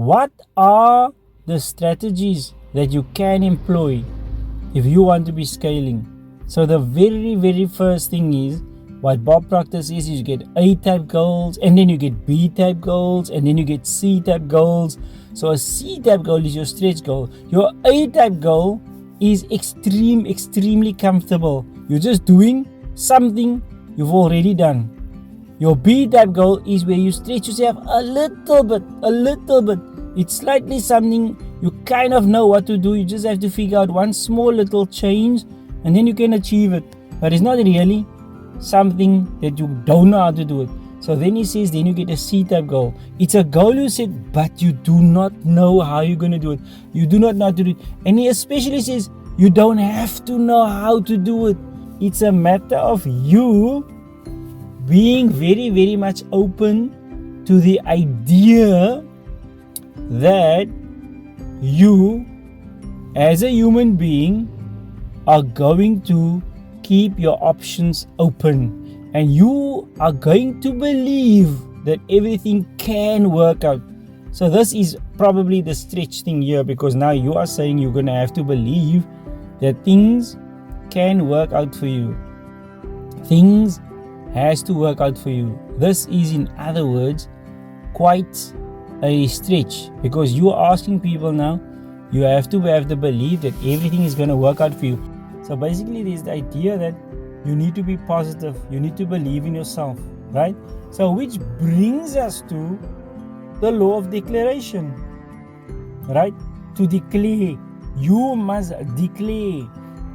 What are the strategies that you can employ if you want to be scaling? So the very, very first thing is what Bob Proctor says is you get A type goals, and then you get B type goals, and then you get C type goals. So a C type goal is your stretch goal. Your A type goal is extremely comfortable. You're just doing something you've already done. Your B type goal is where you stretch yourself a little bit. It's slightly something you kind of know what to do. You just have to figure out one small little change and then you can achieve it. But it's not really something that you don't know how to do it. So then he says, then you get a C type goal. It's a goal you set, but you do not know how you're going to do it. You do not know how to do it. And he especially says, you don't have to know how to do it. It's a matter of you being very, very much open to the idea that you, as a human being, are going to keep your options open, and you are going to believe that everything can work out. So this is probably the stretch thing here, because now you are saying you're going to have to believe that things can work out for you. Things has to work out for you. This is, in other words, quite a stretch, because you are asking people now, you have to have the belief that everything is going to work out for you. So basically there's the idea that you need to be positive, you need to believe in yourself, right? So which brings us to the law of declaration, right? To declare, you must declare,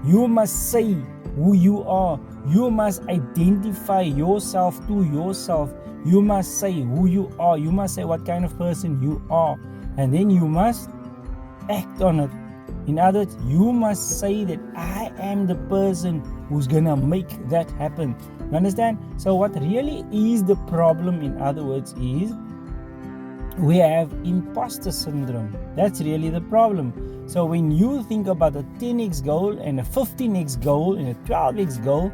you must say who you are, you must identify yourself to yourself, you must say who you are, you must say what kind of person you are, and then you must act on it. In other words, you must say that I am the person who's gonna make that happen. You understand? So what really is the problem, in other words, is we have imposter syndrome. That's really the problem. So when you think about a 10x goal and a 15x goal and a 12x goal,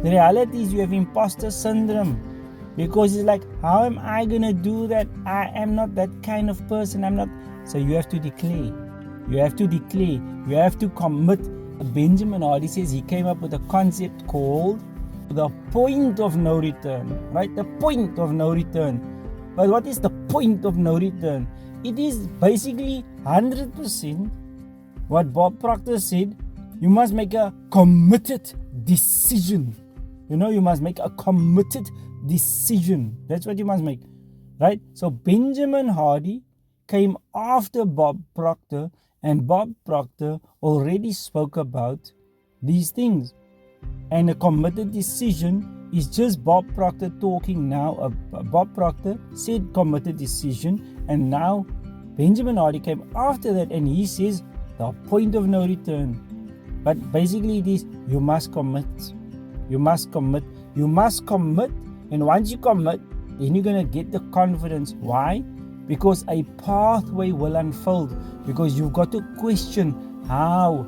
the reality is you have imposter syndrome, because it's like, how am I gonna do that? I am not that kind of person. I'm not. So you have to declare. You have to declare. You have to commit. Benjamin Hardy says he came up with a concept called the point of no return. Right? The point of no return. But what is the point of no return? It is basically 100% what Bob Proctor said. You must make a committed decision. You must make a committed decision. That's what you must make. Right? So Benjamin Hardy came after Bob Proctor, and Bob Proctor already spoke about these things. And a committed decision is just Bob Proctor talking now. Bob Proctor said committed decision, and now Benjamin Hardy came after that and he says the point of no return. But basically it is, you must commit. You must commit. You must commit. And once you commit, then you're going to get the confidence. Why? Because a pathway will unfold. Because you've got to question how.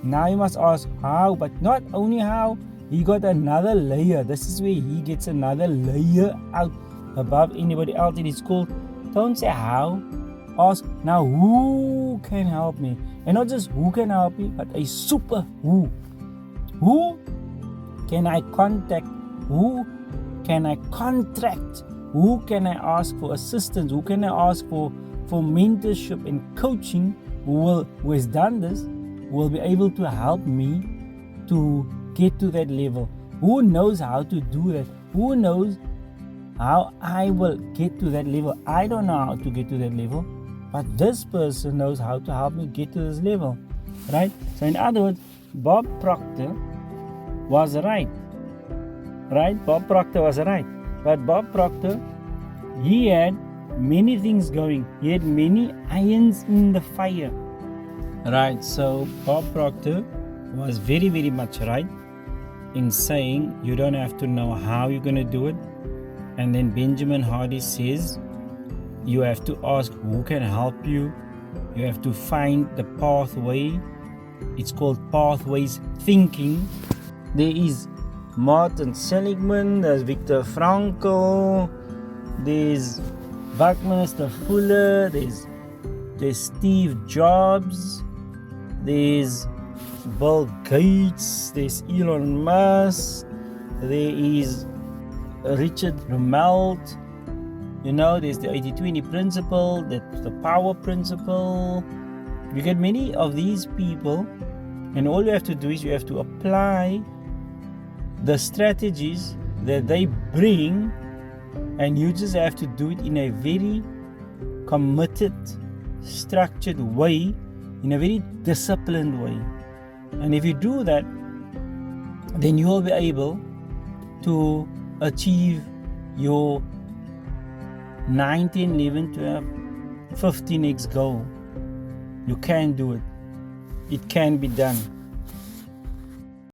Now you must ask how, but not only how, he got another layer. This is where he gets another layer out above anybody else. It is called, don't say how, ask now who can help me. And not just who can help me, but a super who. Who can I contact? Who can I contract? Who can I ask for assistance? Who can I ask for mentorship and coaching? Who has done this, will be able to help me to get to that level. Who knows how to do that? Who knows how I will get to that level? I don't know how to get to that level, but this person knows how to help me get to this level, right? So in other words, Bob Proctor was right? Bob Proctor was right. But Bob Proctor, he had many things going. He had many irons in the fire. Right, so Bob Proctor was very, very much right in saying you don't have to know how you're going to do it. And then Benjamin Hardy says you have to ask who can help you. You have to find the pathway. It's called pathways thinking. There is Martin Seligman, there's Viktor Frankl, there's Buckminster Fuller, there's Steve Jobs, there's Bill Gates, there's Elon Musk, there is Richard Rumelt, there's the 80-20 principle, the power principle. You get many of these people, and all you have to do is you have to apply the strategies that they bring, and you just have to do it in a very committed, structured way, in a very disciplined way. And if you do that, then you will be able to achieve your 19, 11, 12, 15x goal. You can do it. It can be done.